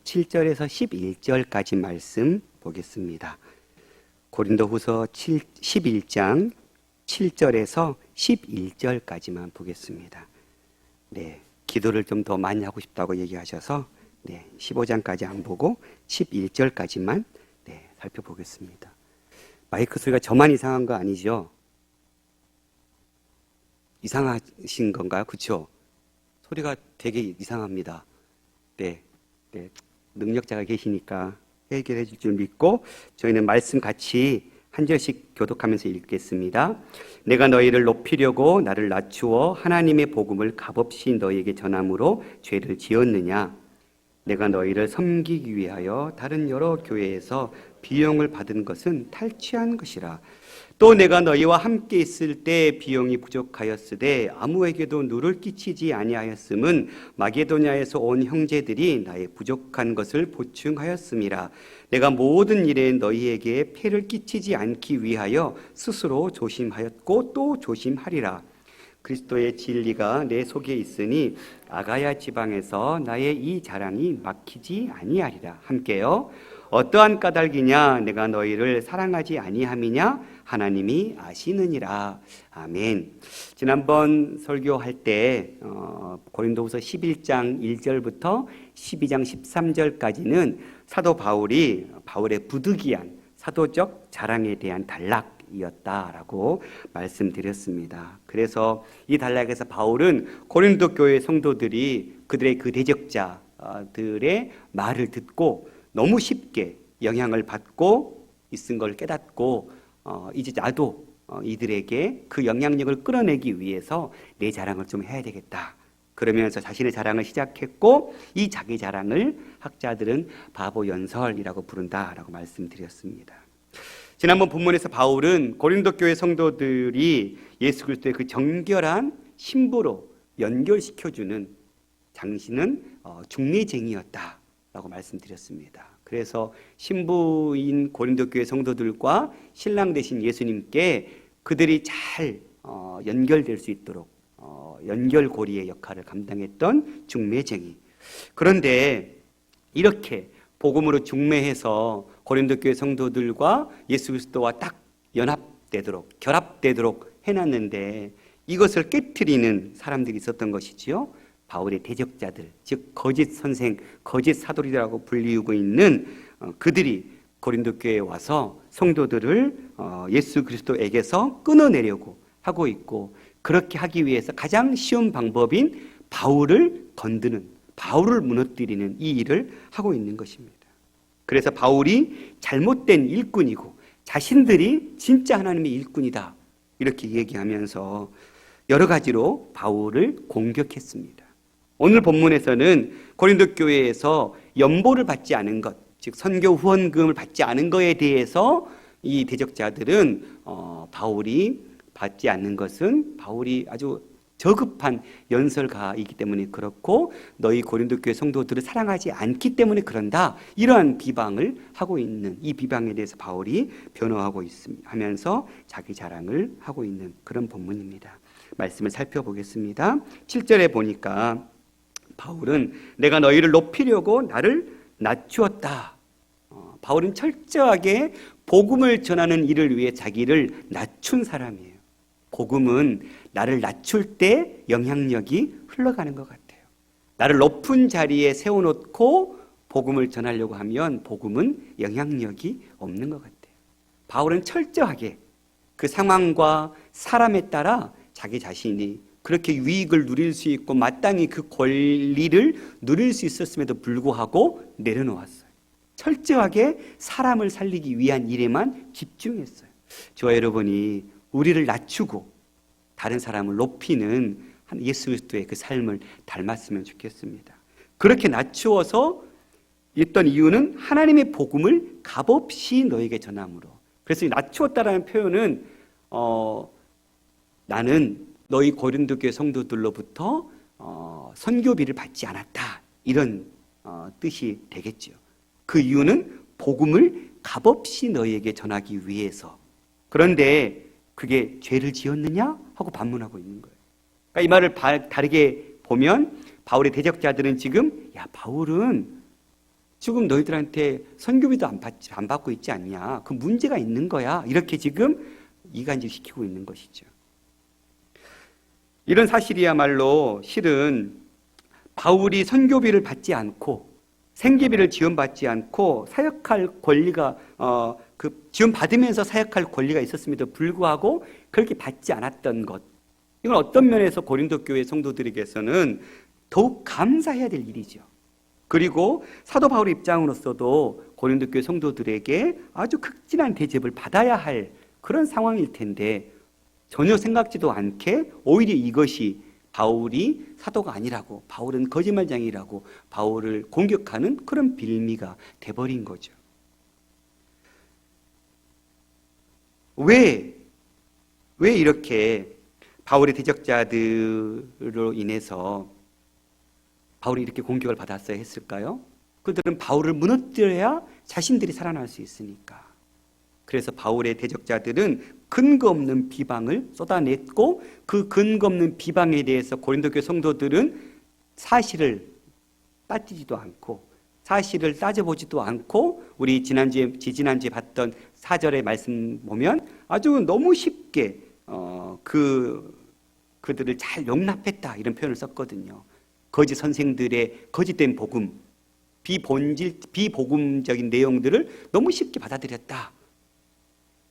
7절에서 11절까지 말씀 보겠습니다. 고린도후서 11장 7절에서 11절까지만 보겠습니다. 네, 기도를 좀 더 많이 하고 싶다고 얘기하셔서 15장까지 안 보고 11절까지만 살펴보겠습니다. 마이크 소리가 저만 이상한 거 아니죠? 이상하신 건가요? 그렇죠? 소리가 되게 이상합니다. 네, 능력자가 계시니까 해결해 줄 줄 믿고 저희는 말씀 같이 한 절씩 교독하면서 읽겠습니다. 내가 너희를 높이려고 나를 낮추어 하나님의 복음을 값없이 너희에게 전함으로 죄를 지었느냐? 내가 너희를 섬기기 위하여 다른 여러 교회에서 비용을 받은 것은 탈취한 것이라. 또 내가 너희와 함께 있을 때 비용이 부족하였으되 아무에게도 누를 끼치지 아니하였음은 마게도냐에서 온 형제들이 나의 부족한 것을 보충하였음이라. 내가 모든 일에 너희에게 폐를 끼치지 않기 위하여 스스로 조심하였고 또 조심하리라. 그리스도의 진리가 내 속에 있으니 아가야 지방에서 나의 이 자랑이 막히지 아니하리라. 함께요. 어떠한 까닭이냐? 내가 너희를 사랑하지 아니함이냐? 하나님이 아시느니라. 아멘. 지난번 설교할 때 고린도후서 11장 1절부터 12장 13절까지는 사도 바울의 부득이한 사도적 자랑에 대한 단락이었다라고 말씀드렸습니다. 그래서 이 단락에서 바울은 고린도 교회 성도들이 그들의 그 대적자들의 말을 듣고 너무 쉽게 영향을 받고 있은 걸 깨닫고 이제 나도 이들에게 그 영향력을 끌어내기 위해서 내 자랑을 좀 해야 되겠다. 그러면서 자신의 자랑을 시작했고 이 자기 자랑을 학자들은 바보 연설이라고 부른다라고 말씀드렸습니다. 지난번 본문에서 바울은 고린도 교회 성도들이 예수 그리스도의 그 정결한 신부로 연결시켜주는 당신은 중매쟁이였다라고 말씀드렸습니다. 그래서 신부인 고린도 교회 성도들과 신랑 되신 예수님께 그들이 잘 연결될 수 있도록 연결고리의 역할을 감당했던 중매쟁이. 그런데 이렇게 복음으로 중매해서 고린도 교회 성도들과 예수 그리스도와 딱 연합되도록 결합되도록 해놨는데 이것을 깨트리는 사람들이 있었던 것이지요. 바울의 대적자들, 즉 거짓 선생, 거짓 사도리라고 불리우고 있는 그들이 고린도 교회에 와서 성도들을 예수 그리스도에게서 끊어내려고 하고 있고, 그렇게 하기 위해서 가장 쉬운 방법인 바울을 건드는, 바울을 무너뜨리는 이 일을 하고 있는 것입니다. 그래서 바울이 잘못된 일꾼이고 자신들이 진짜 하나님의 일꾼이다 이렇게 얘기하면서 여러 가지로 바울을 공격했습니다. 오늘 본문에서는 고린도 교회에서 연보를 받지 않은 것, 즉 선교 후원금을 받지 않은 것에 대해서 이 대적자들은 바울이 받지 않는 것은 바울이 아주 저급한 연설가이기 때문에 그렇고 너희 고린도 교회 성도들을 사랑하지 않기 때문에 그런다, 이러한 비방을 하고 있는, 이 비방에 대해서 바울이 변호하고 하면서 자기 자랑을 하고 있는 그런 본문입니다. 말씀을 살펴보겠습니다. 7절에 보니까 바울은 내가 너희를 높이려고 나를 낮추었다. 바울은 철저하게 복음을 전하는 일을 위해 자기를 낮춘 사람이에요. 복음은 나를 낮출 때 영향력이 흘러가는 것 같아요. 나를 높은 자리에 세워놓고 복음을 전하려고 하면 복음은 영향력이 없는 것 같아요. 바울은 철저하게 그 상황과 사람에 따라 자기 자신이 그렇게 유익을 누릴 수 있고 마땅히 그 권리를 누릴 수 있었음에도 불구하고 내려놓았어요. 철저하게 사람을 살리기 위한 일에만 집중했어요. 저와 여러분이 우리를 낮추고 다른 사람을 높이는 예수 그리스도의 그 삶을 닮았으면 좋겠습니다. 그렇게 낮추어서 있던 이유는 하나님의 복음을 값없이 너에게 전함으로. 그래서 이 낮추었다라는 표현은 나는 너희 고린도 교회 성도들로부터 선교비를 받지 않았다, 이런 뜻이 되겠죠. 그 이유는 복음을 값없이 너희에게 전하기 위해서. 그런데 그게 죄를 지었느냐 하고 반문하고 있는 거예요. 그러니까 이 말을 다르게 보면 바울의 대적자들은 지금 바울은 지금 너희들한테 선교비도 안 받고 있지 않냐? 그 문제가 있는 거야. 이렇게 지금 이간질시키고 있는 것이죠. 이런 사실이야말로 실은 바울이 선교비를 받지 않고 생계비를 지원받지 않고 사역할 권리가 그 지원받으면서 사역할 권리가 있었음에도 불구하고 그렇게 받지 않았던 것, 이건 어떤 면에서 고린도 교회 성도들에게서는 더욱 감사해야 될 일이죠. 그리고 사도 바울의 입장으로서도 고린도 교회 성도들에게 아주 극진한 대접을 받아야 할 그런 상황일 텐데 전혀 생각지도 않게 오히려 이것이 바울이 사도가 아니라고, 바울은 거짓말장이라고 바울을 공격하는 그런 빌미가 돼버린 거죠. 왜 이렇게 바울의 대적자들로 인해서 바울이 이렇게 공격을 받았어야 했을까요? 그들은 바울을 무너뜨려야 자신들이 살아날 수 있으니까. 그래서 바울의 대적자들은 근거 없는 비방을 쏟아냈고 그 근거 없는 비방에 대해서 고린도 교회 성도들은 사실을 따지지도 않고 사실을 따져보지도 않고 우리 지지난주에 봤던 4절의 말씀 보면 아주 너무 쉽게 그들을 잘 용납했다 이런 표현을 썼거든요. 거짓 선생들의 거짓된 복음, 비복음적인 내용들을 너무 쉽게 받아들였다.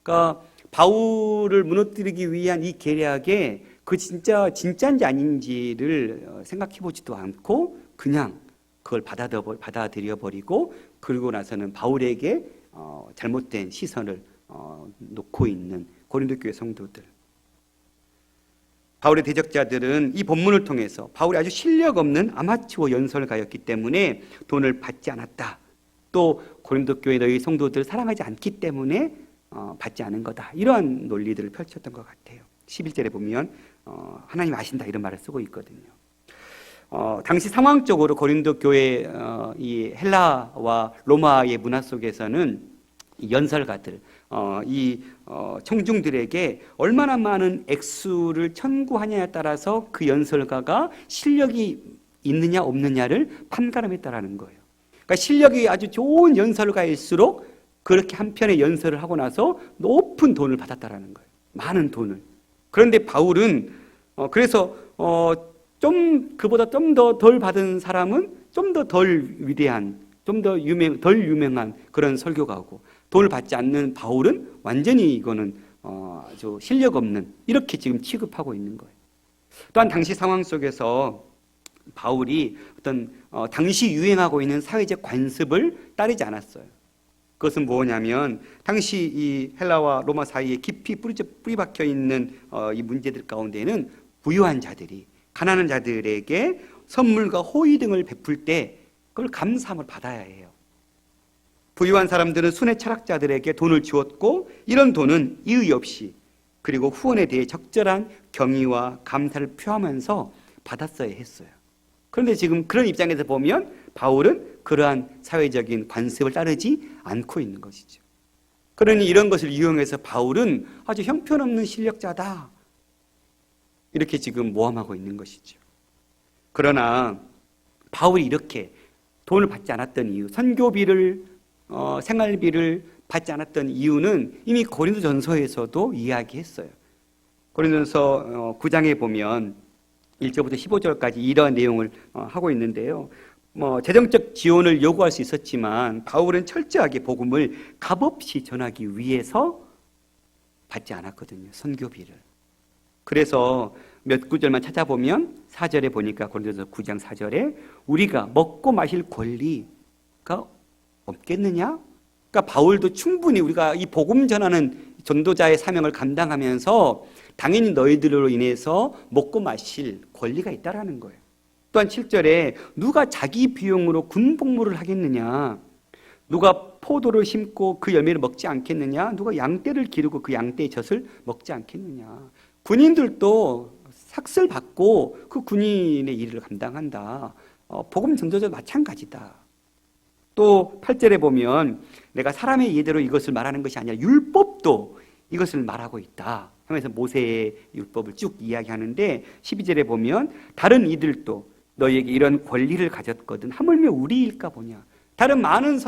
그러니까 바울을 무너뜨리기 위한 이 계략에 그 진짜인지 아닌지를 생각해 보지도 않고 그냥 그걸 받아들여 버리고 그러고 나서는 바울에게 잘못된 시선을 놓고 있는 고린도 교회 성도들. 바울의 대적자들은 이 본문을 통해서 바울이 아주 실력 없는 아마추어 연설가였기 때문에 돈을 받지 않았다. 또 고린도 교회 너희 성도들을 사랑하지 않기 때문에 받지 않은 거다. 이러한 논리들을 펼쳤던 것 같아요. 11절에 보면 하나님 아신다 이런 말을 쓰고 있거든요. 당시 상황적으로 고린도 교회 이 헬라와 로마의 문화 속에서는 연설가들, 청중들에게 얼마나 많은 액수를 청구하냐에 따라서 그 연설가가 실력이 있느냐 없느냐를 판가름했다라는 거예요. 그러니까 실력이 아주 좋은 연설가일수록 그렇게 한 편의 연설을 하고 나서 높은 돈을 받았다라는 거예요. 많은 돈을. 그런데 바울은 그래서 좀 그보다 좀 더 덜 받은 사람은 좀 더 덜 위대한, 좀 더 덜 유명한 그런 설교가고 돈을 받지 않는 바울은 완전히 이거는 아주 실력 없는 이렇게 지금 취급하고 있는 거예요. 또한 당시 상황 속에서 바울이 어떤 당시 유행하고 있는 사회적 관습을 따르지 않았어요. 그것은 뭐냐면 당시 이 헬라와 로마 사이에 깊이 뿌리박혀 있는 이 문제들 가운데는 부유한 자들이 가난한 자들에게 선물과 호의 등을 베풀 때 그걸 감사함을 받아야 해요. 부유한 사람들은 순회 철학자들에게 돈을 주었고 이런 돈은 이의 없이 그리고 후원에 대해 적절한 경의와 감사를 표하면서 받았어야 했어요. 그런데 지금 그런 입장에서 보면 바울은 그러한 사회적인 관습을 따르지 않고 있는 것이죠. 그러니 이런 것을 이용해서 바울은 아주 형편없는 실력자다. 이렇게 지금 모함하고 있는 것이죠. 그러나 바울이 이렇게 돈을 받지 않았던 이유, 선교비를 생활비를 받지 않았던 이유는 이미 고린도전서에서도 이야기했어요. 고린도전서 9장에 보면 1절부터 15절까지 이러한 내용을 하고 있는데요. 재정적 지원을 요구할 수 있었지만 바울은 철저하게 복음을 값없이 전하기 위해서 받지 않았거든요. 선교비를. 그래서 몇 구절만 찾아보면 4절에 보니까 고린도전서 9장 4절에 우리가 먹고 마실 권리가 없겠느냐? 그러니까 바울도 충분히 우리가 이 복음 전하는 전도자의 사명을 감당하면서 당연히 너희들로 인해서 먹고 마실 권리가 있다라는 거예요. 또한 7절에 누가 자기 비용으로 군복무를 하겠느냐? 누가 포도를 심고 그 열매를 먹지 않겠느냐? 누가 양떼를 기르고 그 양떼의 젖을 먹지 않겠느냐? 군인들도 삭슬 받고 그 군인의 일을 감당한다. 복음 전도자도 마찬가지다. 또 8절에 보면 내가 사람의 예대로 이것을 말하는 것이 아니라 율법도 이것을 말하고 있다 하면서 모세의 율법을 쭉 이야기하는데 12절에 보면 다른 이들도 너희에게 이런 권리를 가졌거든 하물며 우리일까 보냐. 다른 많은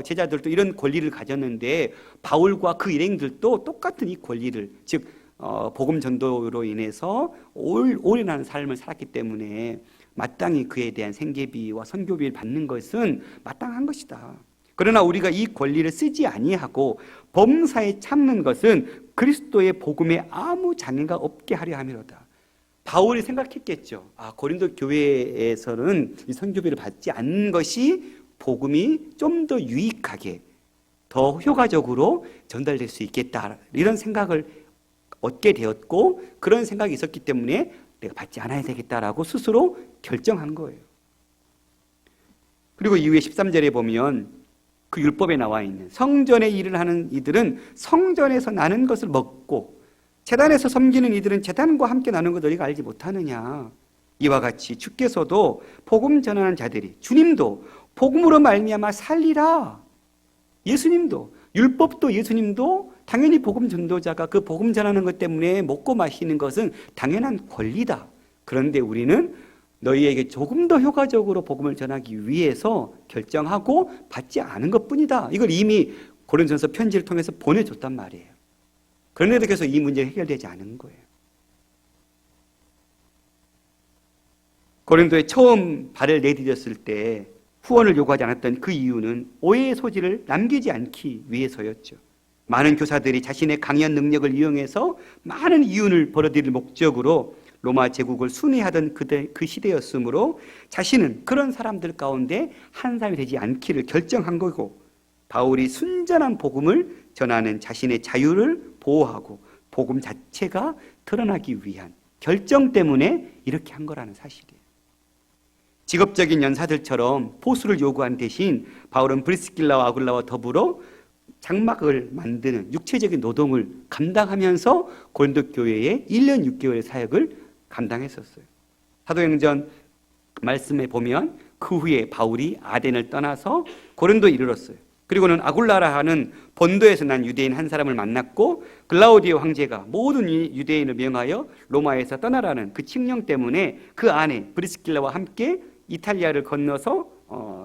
제자들도 이런 권리를 가졌는데 바울과 그 일행들도 똑같은 이 권리를, 즉 복음 전도로 인해서 올인하는 삶을 살았기 때문에 마땅히 그에 대한 생계비와 선교비를 받는 것은 마땅한 것이다. 그러나 우리가 이 권리를 쓰지 아니하고 범사에 참는 것은 그리스도의 복음에 아무 장애가 없게 하려 함이로다. 바울이 생각했겠죠. 고린도 교회에서는 이 선교비를 받지 않는 것이 복음이 좀 더 유익하게, 더 효과적으로 전달될 수 있겠다, 이런 생각을 얻게 되었고, 그런 생각이 있었기 때문에 내가 받지 않아야 되겠다라고 스스로 결정한 거예요. 그리고 이후에 13절에 보면 그 율법에 나와 있는 성전의 일을 하는 이들은 성전에서 나는 것을 먹고 제단에서 섬기는 이들은 제단과 함께 나누는 것 너희가 알지 못하느냐. 이와 같이 주께서도 복음 전하는 자들이, 주님도 복음으로 말미암아 살리라. 예수님도, 율법도 예수님도 당연히 복음 전도자가 그 복음 전하는 것 때문에 먹고 마시는 것은 당연한 권리다. 그런데 우리는 너희에게 조금 더 효과적으로 복음을 전하기 위해서 결정하고 받지 않은 것뿐이다. 이걸 이미 고린도전서 편지를 통해서 보내줬단 말이에요. 그런데도 계속 이 문제가 해결되지 않은 거예요. 고린도에 처음 발을 내디뎠을 때 후원을 요구하지 않았던 그 이유는 오해의 소지를 남기지 않기 위해서였죠. 많은 교사들이 자신의 강연 능력을 이용해서 많은 이윤을 벌어들일 목적으로 로마 제국을 순회하던 그 시대였으므로 자신은 그런 사람들 가운데 한 사람이 되지 않기를 결정한 거고, 바울이 순전한 복음을 전하는 자신의 자유를 보호하고 복음 자체가 드러나기 위한 결정 때문에 이렇게 한 거라는 사실이에요. 직업적인 연사들처럼 보수를 요구한 대신 바울은 브리스길라와 아굴라와 더불어 장막을 만드는 육체적인 노동을 감당하면서 고린도 교회에 1년 6개월의 사역을 감당했었어요. 사도행전 말씀에 보면 그 후에 바울이 아덴을 떠나서 고린도에 이르렀어요. 그리고는 아굴라라 하는 본도에서 난 유대인 한 사람을 만났고, 글라우디오 황제가 모든 유대인을 명하여 로마에서 떠나라는 그 칙령 때문에 그 안에 브리스길라와 함께 이탈리아를 건너서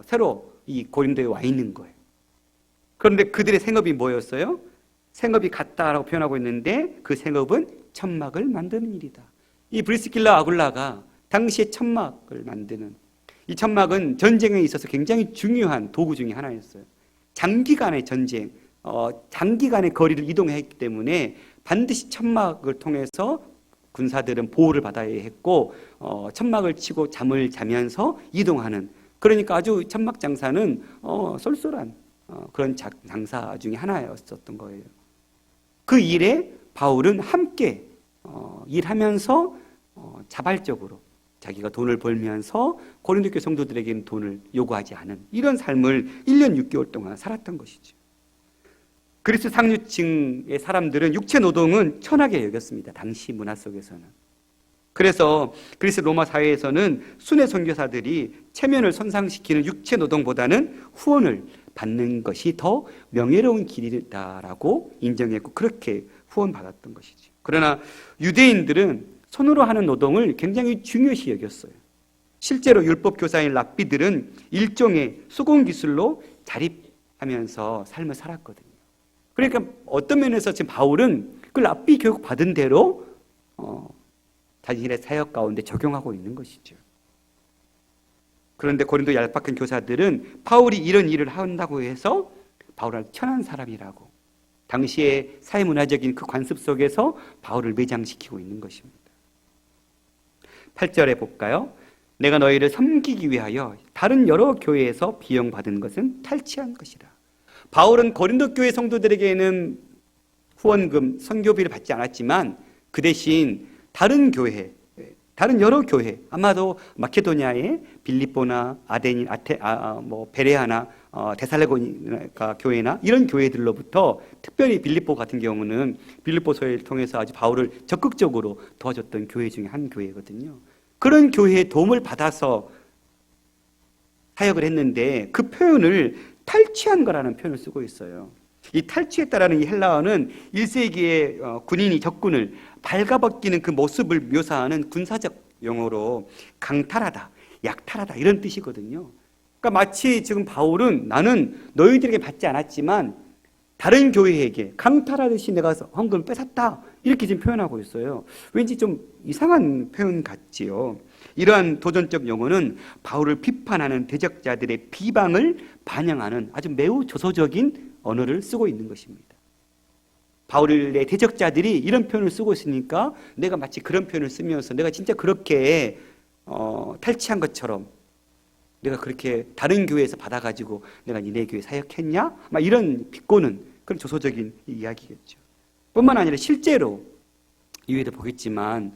새로 이 고린도에 와 있는 거예요. 그런데 그들의 생업이 뭐였어요? 생업이 같다라고 표현하고 있는데 그 생업은 천막을 만드는 일이다. 이 브리스길라 아굴라가 당시에 천막을 만드는, 이 천막은 전쟁에 있어서 굉장히 중요한 도구 중에 하나였어요. 장기간의 전쟁, 장기간의 거리를 이동했기 때문에 반드시 천막을 통해서 군사들은 보호를 받아야 했고, 천막을 치고 잠을 자면서 이동하는, 그러니까 아주 천막 장사는 쏠쏠한 그런 장사 중에 하나였었던 거예요. 그 일에 바울은 함께 일하면서 자발적으로 자기가 돈을 벌면서 고린도 교회 성도들에게는 돈을 요구하지 않은 이런 삶을 1년 6개월 동안 살았던 것이죠. 그리스 상류층의 사람들은 육체 노동은 천하게 여겼습니다. 당시 문화 속에서는. 그래서 그리스 로마 사회에서는 순회 선교사들이 체면을 손상시키는 육체 노동보다는 후원을 받는 것이 더 명예로운 길이다라고 인정했고, 그렇게 후원받았던 것이죠. 그러나 유대인들은 손으로 하는 노동을 굉장히 중요시 여겼어요. 실제로 율법 교사인 랍비들은 일종의 수공 기술로 자립하면서 삶을 살았거든요. 그러니까 어떤 면에서 지금 바울은 그 랍비 교육 받은 대로 자신의 사역 가운데 적용하고 있는 것이죠. 그런데 고린도 얄팍한 교사들은 바울이 이런 일을 한다고 해서 바울을 천한 사람이라고, 당시의 사회문화적인 그 관습 속에서 바울을 매장시키고 있는 것입니다. 8절에 볼까요? 내가 너희를 섬기기 위하여 다른 여러 교회에서 비용받은 것은 탈취한 것이라. 바울은 고린도 교회 성도들에게는 후원금, 선교비를 받지 않았지만 그 대신 다른 교회, 다른 여러 교회, 아마도 마케도니아의 빌립보나 아데니, 베레아나 데살로니가 교회나 이런 교회들로부터, 특별히 빌립보 같은 경우는 빌립보서를 통해서 아주 바울을 적극적으로 도와줬던 교회 중에 한 교회거든요. 그런 교회의 도움을 받아서 사역을 했는데 그 표현을 탈취한 거라는 표현을 쓰고 있어요. 이 탈취했다라는 이 헬라어는 1세기의 군인이 적군을 발가벗기는 그 모습을 묘사하는 군사적 용어로 강탈하다, 약탈하다 이런 뜻이거든요. 그러니까 마치 지금 바울은 나는 너희들에게 받지 않았지만 다른 교회에게 강탈하듯이 내가 헌금을 뺏었다, 이렇게 지금 표현하고 있어요. 왠지 좀 이상한 표현 같지요. 이러한 도전적 용어는 바울을 비판하는 대적자들의 비방을 반영하는 아주 매우 조소적인 언어를 쓰고 있는 것입니다. 바울의 대적자들이 이런 표현을 쓰고 있으니까 내가 마치 그런 표현을 쓰면서 내가 진짜 그렇게 탈취한 것처럼, 내가 그렇게 다른 교회에서 받아가지고 내가 니네 교회 사역했냐? 막 이런 비꼬는 그런 조소적인 이야기겠죠. 뿐만 아니라 실제로 이후에도 보겠지만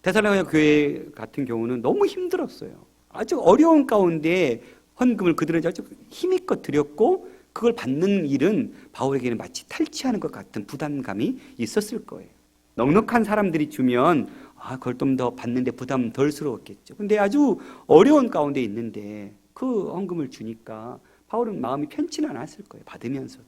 데살로니가 교회 같은 경우는 너무 힘들었어요. 아주 어려운 가운데 헌금을 그들은 아주 힘있게 드렸고, 그걸 받는 일은 바울에게는 마치 탈취하는 것 같은 부담감이 있었을 거예요. 넉넉한 사람들이 주면 그걸 좀 더 받는데 부담 덜스러웠겠죠. 근데 아주 어려운 가운데 있는데 그 헌금을 주니까 바울은 마음이 편치는 않았을 거예요. 받으면서도.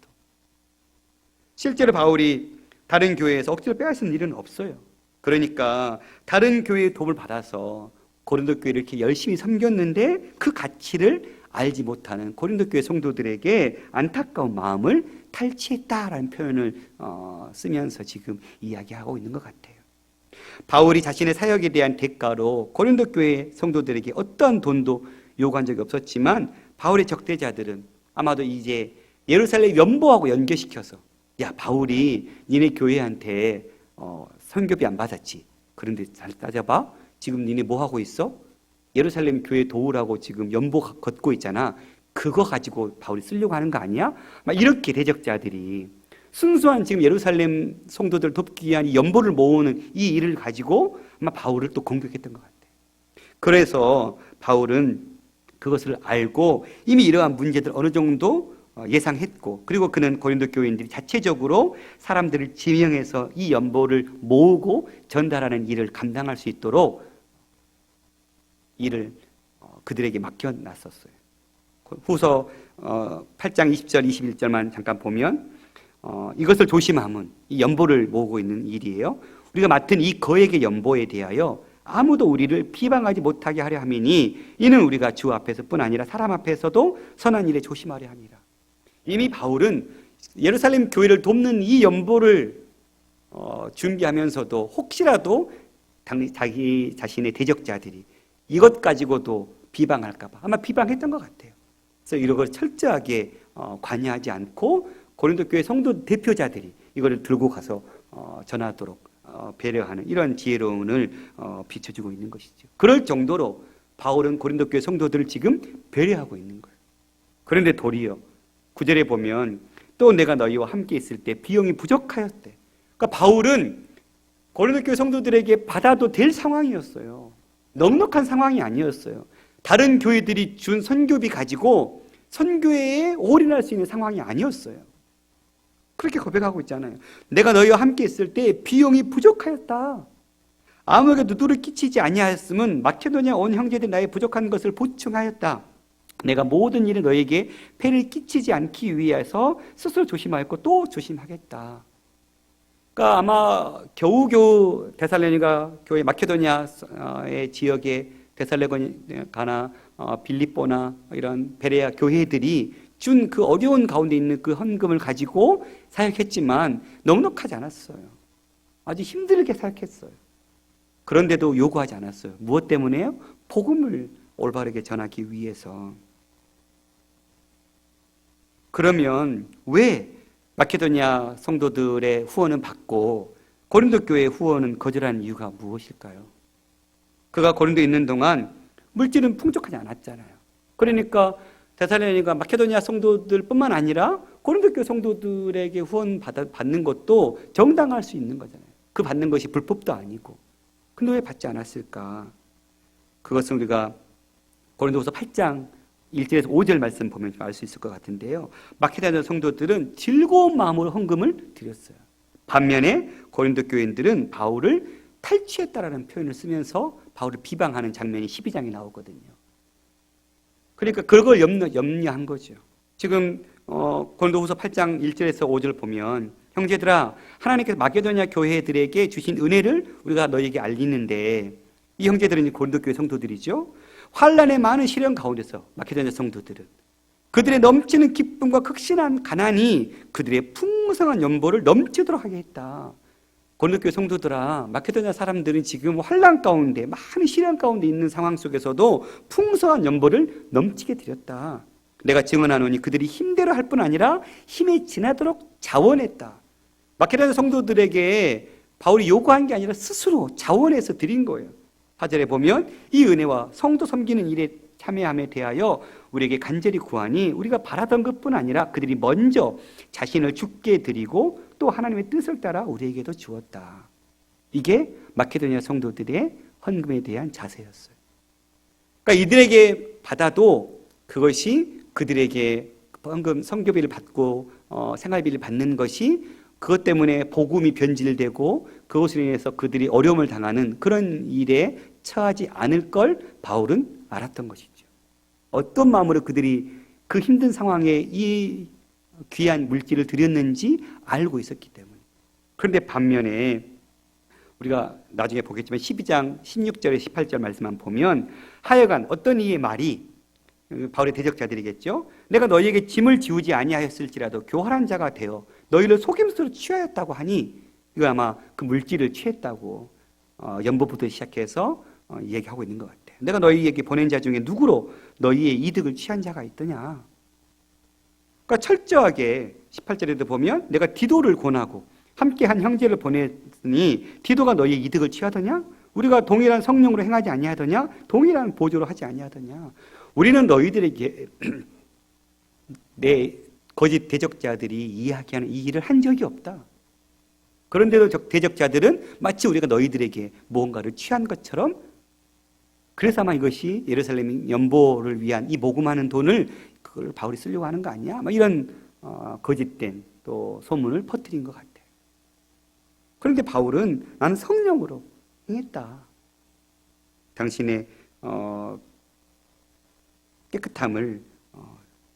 실제로 바울이 다른 교회에서 억지로 빼앗은 일은 없어요. 그러니까 다른 교회의 도움을 받아서 고린도 교회를 이렇게 열심히 섬겼는데 그 가치를 알지 못하는 고린도 교회 성도들에게 안타까운 마음을 탈취했다라는 표현을 쓰면서 지금 이야기하고 있는 것 같아요. 바울이 자신의 사역에 대한 대가로 고린도 교회 성도들에게 어떠한 돈도 요구한 적이 없었지만 바울의 적대자들은 아마도 이제 예루살렘 연보하고 연계시켜서, 야, 바울이 니네 교회한테 선교비 안 받았지. 그런데 잘 따져봐. 지금 니네 뭐 하고 있어? 예루살렘 교회 도우라고 지금 연보 걷고 있잖아. 그거 가지고 바울이 쓰려고 하는 거 아니야? 막 이렇게 대적자들이 순수한 지금 예루살렘 성도들 돕기 위한 이 연보를 모으는 이 일을 가지고 아마 바울을 또 공격했던 것 같아요. 그래서 바울은 그것을 알고 이미 이러한 문제들 어느 정도 예상했고, 그리고 그는 고린도 교인들이 자체적으로 사람들을 지명해서 이 연보를 모으고 전달하는 일을 감당할 수 있도록 일을 그들에게 맡겨놨었어요. 후서 8장 20절 21절만 잠깐 보면 이것을 조심함은, 이 연보를 모으고 있는 일이에요. 우리가 맡은 이 거액의 연보에 대하여 아무도 우리를 비방하지 못하게 하려 함이니 이는 우리가 주 앞에서뿐 아니라 사람 앞에서도 선한 일에 조심하려 함이라. 이미 바울은 예루살렘 교회를 돕는 이 연보를 준비하면서도 혹시라도 자기 자신의 대적자들이 이것 가지고도 비방할까 봐 아마 비방했던 것 같아요. 그래서 이런 걸 철저하게 관여하지 않고 고린도 교회 성도 대표자들이 이거를 들고 가서 전하도록 배려하는 이런 지혜로움을 비춰주고 있는 것이죠. 그럴 정도로 바울은 고린도 교회 성도들을 지금 배려하고 있는 거예요. 그런데 도리어 9절에 보면 또 내가 너희와 함께 있을 때 비용이 부족하였대. 그러니까 바울은 고린도 교회 성도들에게 받아도 될 상황이었어요. 넉넉한 상황이 아니었어요. 다른 교회들이 준 선교비 가지고 선교회에 올인할 수 있는 상황이 아니었어요. 그렇게 고백하고 있잖아요. 내가 너희와 함께 있을 때 비용이 부족하였다. 아무에게 누구를 끼치지 아니하였음은 마케도니아 온 형제들 나의 부족한 것을 보충하였다. 내가 모든 일에 너에게 폐를 끼치지 않기 위해서 스스로 조심하였고 또 조심하겠다. 그러니까 아마 겨우겨우 데살로니가 교회 마케도니아의 지역에 데살로니가나 빌립보나 이런 베레아 교회들이 준 그 어려운 가운데 있는 그 헌금을 가지고 사역했지만 넉넉하지 않았어요. 아주 힘들게 사역했어요. 그런데도 요구하지 않았어요. 무엇 때문에요? 복음을 올바르게 전하기 위해서. 그러면 왜 마케도니아 성도들의 후원은 받고 고린도 교회의 후원은 거절한 이유가 무엇일까요? 그가 고린도에 있는 동안 물질은 풍족하지 않았잖아요. 그러니까 데살로니가 마케도니아 성도들뿐만 아니라 고린도 교회 성도들에게 후원 받는 것도 정당할 수 있는 거잖아요. 그 받는 것이 불법도 아니고. 근데 왜 받지 않았을까? 그것은 우리가 고린도후서 8장 1절에서 5절 말씀 보면 알 수 있을 것 같은데요. 마케도니아 성도들은 즐거운 마음으로 헌금을 드렸어요. 반면에 고린도 교인들은 바울을 탈취했다라는 표현을 쓰면서 바울을 비방하는 장면이 12장에 나오거든요. 그러니까 그걸 염려한 거죠. 지금 고린도후서 8장 1절에서 5절 보면 형제들아 하나님께서 마케도니아 교회들에게 주신 은혜를 우리가 너희에게 알리는데, 이 형제들은 고린도 교회 성도들이죠. 환란의 많은 시련 가운데서 마케도냐 성도들은 그들의 넘치는 기쁨과 극심한 가난이 그들의 풍성한 연보를 넘치도록 하게 했다. 고린도교회 성도들아, 마케도냐 사람들은 지금 환란 가운데, 많은 시련 가운데 있는 상황 속에서도 풍성한 연보를 넘치게 드렸다. 내가 증언하노니 그들이 힘대로 할 뿐 아니라 힘에 지나도록 자원했다. 마케도냐 성도들에게 바울이 요구한 게 아니라 스스로 자원해서 드린 거예요. 4절에 보면 이 은혜와 성도 섬기는 일에 참여함에 대하여 우리에게 간절히 구하니 우리가 바라던 것뿐 아니라 그들이 먼저 자신을 주께 드리고 또 하나님의 뜻을 따라 우리에게도 주었다. 이게 마케도니아 성도들의 헌금에 대한 자세였어요. 그러니까 이들에게 받아도 그것이 그들에게 헌금 성교비를 받고 생활비를 받는 것이 그것 때문에 복음이 변질되고 그것으로 인해서 그들이 어려움을 당하는 그런 일에 처하지 않을 걸 바울은 알았던 것이죠. 어떤 마음으로 그들이 그 힘든 상황에 이 귀한 물질을 드렸는지 알고 있었기 때문에. 그런데 반면에 우리가 나중에 보겠지만 12장 16절에 18절 말씀만 보면 하여간 어떤 이의 말이 바울의 대적자들이겠죠. 내가 너희에게 짐을 지우지 아니하였을지라도 교활한 자가 되어 너희를 속임수로 취하였다고 하니 이거 아마 그 물질을 취했다고 연보부터 시작해서 얘기하고 있는 것 같아요. 내가 너희에게 보낸 자 중에 누구로 너희의 이득을 취한 자가 있더냐. 그러니까 철저하게 18절에도 보면 내가 디도를 권하고 함께한 형제를 보냈으니 디도가 너희의 이득을 취하더냐? 우리가 동일한 성령으로 행하지 아니하더냐? 동일한 보조로 하지 아니하더냐? 우리는 너희들에게 내 거짓 대적자들이 이야기하는 이 일을 한 적이 없다. 그런데도 대적자들은 마치 우리가 너희들에게 무언가를 취한 것처럼 그래서 아마 이것이 예루살렘 연보를 위한 이 모금하는 돈을 그걸 바울이 쓰려고 하는 거 아니야? 이런 거짓된 또 소문을 퍼뜨린 것 같아요. 그런데 바울은 나는 성령으로 행했다. 당신의 깨끗함을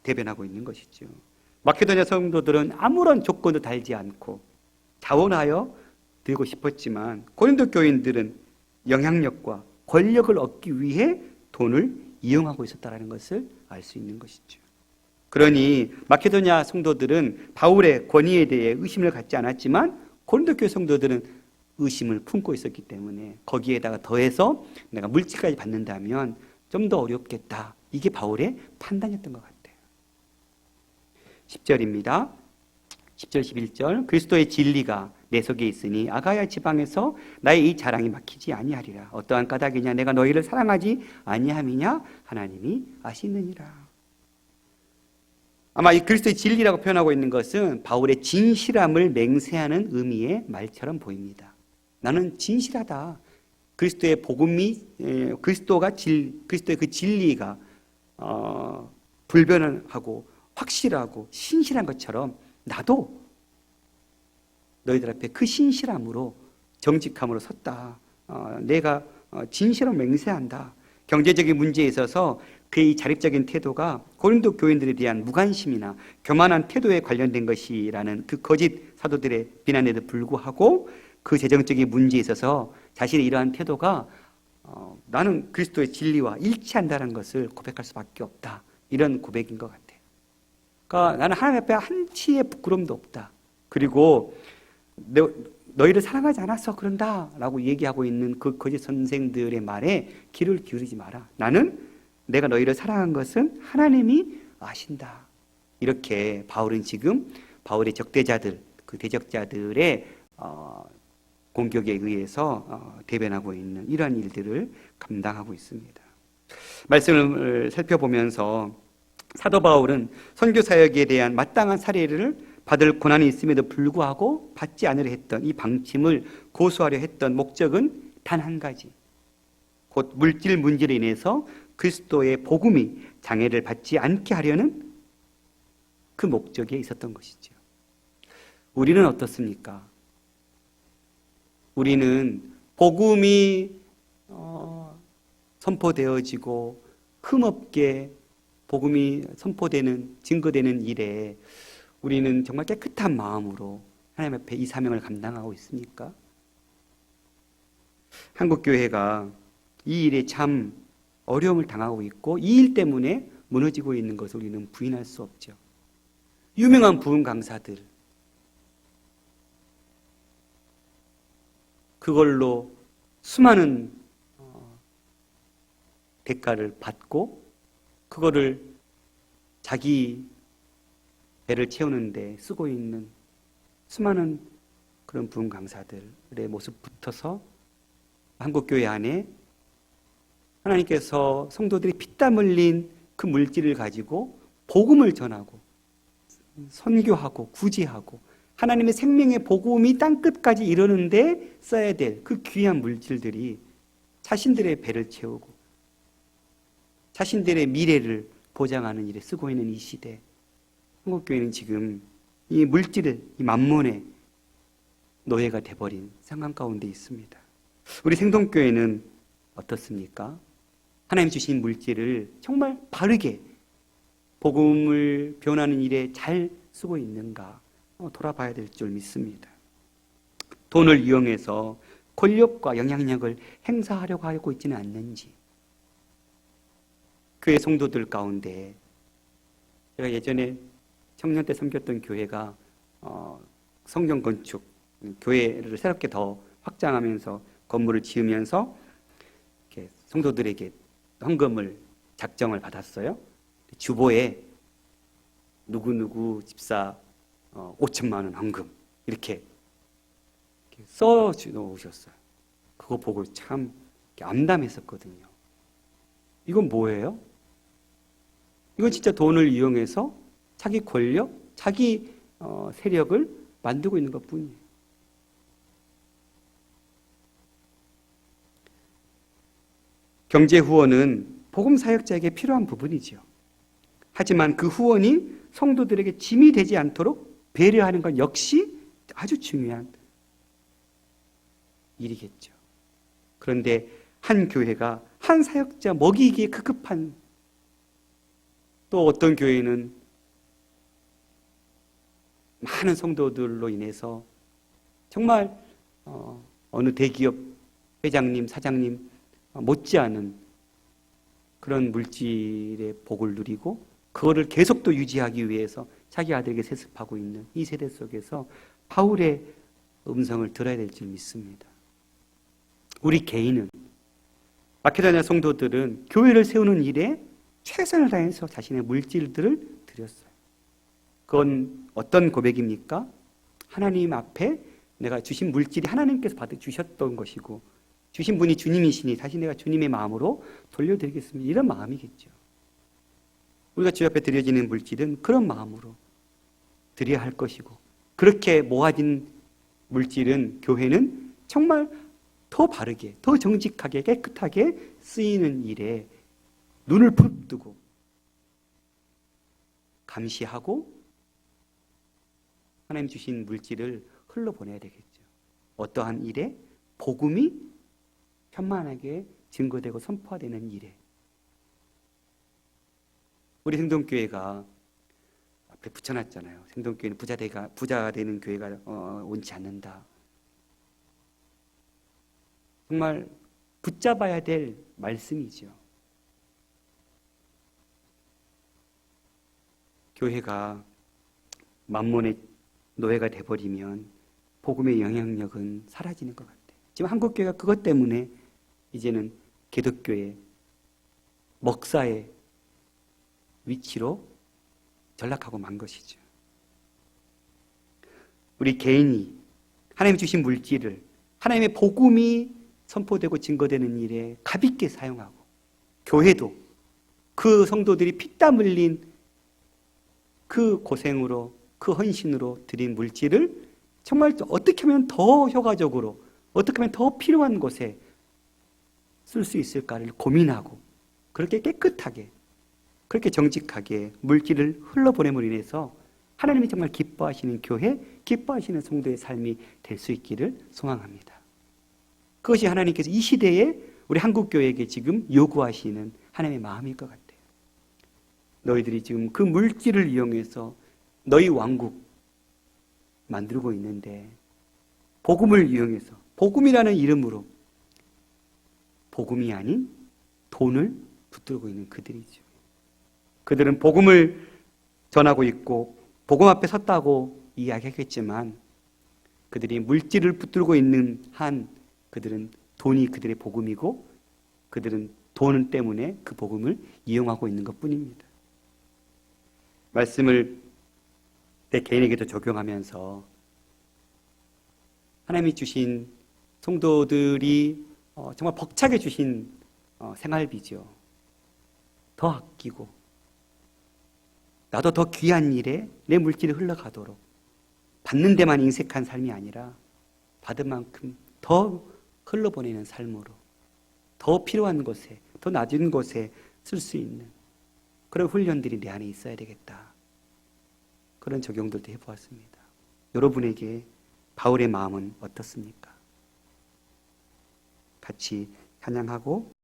대변하고 있는 것이죠. 마케도냐 성도들은 아무런 조건도 달지 않고 자원하여 드리고 싶었지만 고린도 교인들은 영향력과 권력을 얻기 위해 돈을 이용하고 있었다는 것을 알 수 있는 것이죠. 그러니 마케도냐 성도들은 바울의 권위에 대해 의심을 갖지 않았지만 고린도 교회 성도들은 의심을 품고 있었기 때문에 거기에다가 더해서 내가 물질까지 받는다면 좀 더 어렵겠다. 이게 바울의 판단이었던 것 같아요. 10절입니다. 10절 11절 그리스도의 진리가 내 속에 있으니 아가야 지방에서 나의 이 자랑이 막히지 아니하리라. 어떠한 까닭이냐 내가 너희를 사랑하지 아니함이냐 하나님이 아시느니라. 아마 이 그리스도의 진리라고 표현하고 있는 것은 바울의 진실함을 맹세하는 의미의 말처럼 보입니다. 나는 진실하다. 그리스도의 복음이 그리스도의 그 진리가 불변하고 확실하고 신실한 것처럼 나도 너희들 앞에 그 신실함으로 정직함으로 섰다. 내가 진실함을 맹세한다. 경제적인 문제에 있어서 그의 자립적인 태도가 고린도 교인들에 대한 무관심이나 교만한 태도에 관련된 것이라는 그 거짓 사도들의 비난에도 불구하고 그 재정적인 문제에 있어서 자신의 이러한 태도가 나는 그리스도의 진리와 일치한다는 것을 고백할 수밖에 없다. 이런 고백인 것 같아요. 그러니까 나는 하나님 앞에 한치의 부끄럼도 없다. 그리고 너희를 사랑하지 않아서 그런다 라고 얘기하고 있는 그 거짓 선생들의 말에 귀를 기울이지 마라. 나는 내가 너희를 사랑한 것은 하나님이 아신다. 이렇게 바울은 지금 바울의 적대자들, 그 대적자들의 공격에 의해서 대변하고 있는 이러한 일들을 감당하고 있습니다. 말씀을 살펴보면서 사도 바울은 선교 사역에 대한 마땅한 사례를 받을 고난이 있음에도 불구하고 받지 않으려 했던 이 방침을 고수하려 했던 목적은 단 한 가지. 곧 물질 문제로 인해서 그리스도의 복음이 장애를 받지 않게 하려는 그 목적에 있었던 것이죠. 우리는 어떻습니까? 우리는 복음이 선포되어지고 흠없게 복음이 선포되는 증거되는 일에 우리는 정말 깨끗한 마음으로 하나님 앞에 이 사명을 감당하고 있습니까? 한국교회가 이 일에 참 어려움을 당하고 있고 이 일 때문에 무너지고 있는 것을 우리는 부인할 수 없죠. 유명한 부흥 강사들, 그걸로 수많은 대가를 받고 그거를 자기 배를 채우는데 쓰고 있는 수많은 그런 부흥 강사들의 모습 붙어서 한국교회 안에 하나님께서 성도들이 피땀 흘린 그 물질을 가지고 복음을 전하고 선교하고 구제하고 하나님의 생명의 복음이 땅끝까지 이르는데 써야 될 그 귀한 물질들이 자신들의 배를 채우고 자신들의 미래를 보장하는 일에 쓰고 있는 이 시대, 한국교회는 지금 이 물질을, 이 만몬의 노예가 돼버린 상황 가운데 있습니다. 우리 생동교회는 어떻습니까? 하나님 주신 물질을 정말 바르게 복음을 변하는 일에 잘 쓰고 있는가 돌아봐야 될 줄 믿습니다. 돈을 이용해서 권력과 영향력을 행사하려고 하고 있지는 않는지, 교회 성도들 가운데 제가 예전에 청년 때 섬겼던 교회가 성경 건축, 교회를 새롭게 더 확장하면서 건물을 지으면서 이렇게 성도들에게 헌금을 작정을 받았어요. 주보에 누구누구 집사 5천만 원 헌금 이렇게 써 놓으셨어요. 그거 보고 참 암담했었거든요. 이건 뭐예요? 이건 진짜 돈을 이용해서 자기 권력, 자기 세력을 만들고 있는 것뿐이에요. 경제 후원은 복음 사역자에게 필요한 부분이죠. 하지만 그 후원이 성도들에게 짐이 되지 않도록 배려하는 것 역시 아주 중요한 일이겠죠. 그런데 한 교회가 한 사역자 먹이기에 급급한, 또 어떤 교회는 많은 성도들로 인해서 정말 어느 대기업 회장님, 사장님 못지않은 그런 물질의 복을 누리고 그거를 계속 또 유지하기 위해서 자기 아들에게 세습하고 있는 이 세대 속에서 바울의 음성을 들어야 될 줄 믿습니다. 우리 개인은, 마케도냐 성도들은 교회를 세우는 일에 최선을 다해서 자신의 물질들을 드렸어요. 그건 어떤 고백입니까? 하나님 앞에 내가 주신 물질이 하나님께서 받아주셨던 것이고 주신 분이 주님이시니 다시 내가 주님의 마음으로 돌려드리겠습니다. 이런 마음이겠죠. 우리가 주 앞에 드려지는 물질은 그런 마음으로 드려야 할 것이고, 그렇게 모아진 물질은 교회는 정말 더 바르게, 더 정직하게, 깨끗하게 쓰이는 일에 눈을 부릅뜨고 감시하고 하나님 주신 물질을 흘러보내야 되겠죠. 어떠한 일에? 복음이 편만하게 증거되고 선포되는 일에. 우리 생동교회가 앞에 붙여놨잖아요. 생동교회는 부자 되는 교회가 원치 않는다. 정말 붙잡아야 될 말씀이죠. 교회가 만몬의 노예가 돼버리면 복음의 영향력은 사라지는 것 같아요. 지금 한국교회가 그것 때문에 이제는 기독교의 먹사의 위치로 전락하고 만 것이죠. 우리 개인이 하나님 주신 물질을 하나님의 복음이 선포되고 증거되는 일에 가볍게 사용하고, 교회도 그 성도들이 피땀 흘린 그 고생으로, 그 헌신으로 드린 물질을 정말 어떻게 하면 더 효과적으로, 어떻게 하면 더 필요한 곳에 쓸 수 있을까를 고민하고, 그렇게 깨끗하게, 그렇게 정직하게 물질을 흘러보냄으로 인해서 하나님이 정말 기뻐하시는 교회, 기뻐하시는 성도의 삶이 될 수 있기를 소망합니다. 그것이 하나님께서 이 시대에 우리 한국교회에게 지금 요구하시는 하나님의 마음일 것 같아요. 너희들이 지금 그 물질을 이용해서 너희 왕국 만들고 있는데, 복음을 이용해서, 복음이라는 이름으로 복음이 아닌 돈을 붙들고 있는 그들이죠. 그들은 복음을 전하고 있고 복음 앞에 섰다고 이야기하겠지만 그들이 물질을 붙들고 있는 한 그들은 돈이 그들의 복음이고 그들은 돈 때문에 그 복음을 이용하고 있는 것뿐입니다. 말씀을 내 개인에게도 적용하면서 하나님이 주신 성도들이 정말 벅차게 주신 생활비죠. 더 아끼고 나도 더 귀한 일에 내 물질이 흘러가도록 받는 데만 인색한 삶이 아니라 받은 만큼 더 흘러보내는 삶으로 더 필요한 곳에 더 낮은 곳에 쓸 수 있는 그런 훈련들이 내 안에 있어야 되겠다. 그런 적용들도 해보았습니다. 여러분에게 바울의 마음은 어떻습니까? 같이 찬양하고